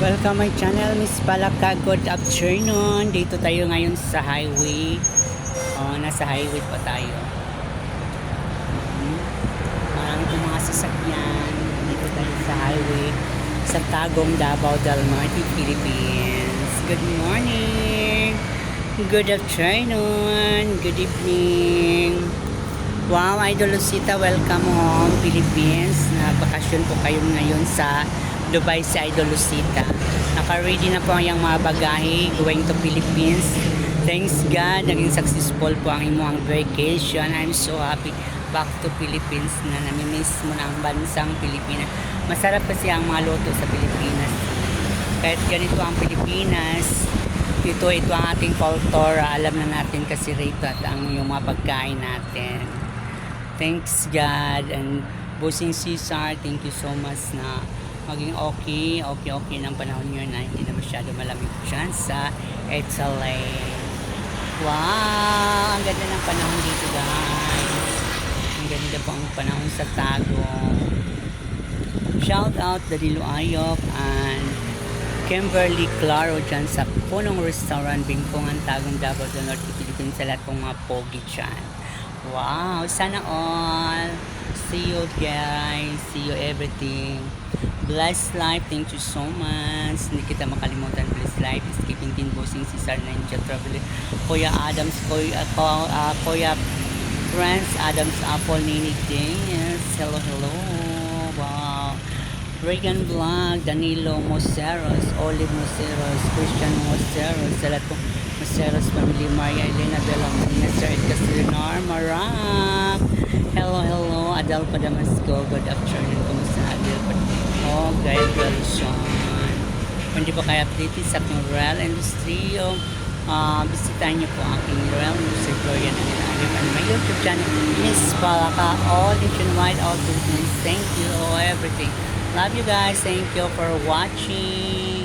Welcome my channel, Miss Palaka. Good afternoon. Dito tayo ngayon sa highway. Nasa highway pa tayo. Marami pong mga sasakyan. Dito tayo sa highway sa Tagum, Davao del Norte, Philippines. Good morning. Good afternoon. Good evening. Wow, Idol Lucita, welcome home, Philippines. Nagbakasyon po kayo ngayon sa Dubai si Idol Lucita. Naka-ready na po ang mga bagahe going to Philippines. Thanks God, naging successful po ang inyong vacation. I'm so happy back to Philippines na namimiss mo na ang bansang Pilipinas. Masarap kasi ang mga luto sa Pilipinas. Kahit ganito ang Pilipinas, ito ang ating culture. Alam na natin kasi rito at ang yung mga pagkain natin. Thanks God and Bossing Cesar, thank you so much na maging okay ng panahon nyo na hindi na masyado malamig dyan sa Italy. Wow! Ang ganda ng panahon dito guys. Ang ganda po ang panahon sa Tagum. Shout out Danilo Ayop and Kimberly Claro dyan sa Punong Restaurant, Bingkongan, Tagum, Davao del Norte, Philippines, sa lahat pong mga pogi dyan. Wow! Sana all! See you guys! See you everything! Blessed life, thank you so much. Hindi kita makalimutan. Blessed life is keeping Tin Bossing Cesar Ninja Traveler, Kuya Adams, Kuya Friends Adams, Apple, Nini Dance. Hello. Wow. Regan Vlog, Danilo Moseros, Olive Moseros, Christian Moseros, sa lahat pong Moseros family, Maria Elena Bella Molina, Sir Ed Castellar, Marak. Hello, Adel Padamasco. Good afternoon. Kumusta Adel Padamasco? Graduation. Kung hindi pa kayo updated sa aking Royal Industry, bisitahin niyo po ang aking Royal Industry Gloria na nilalim and my YouTube channel, Miss Palaka, all nationwide, all business. Thank you, everything. Love you guys. Thank you for watching.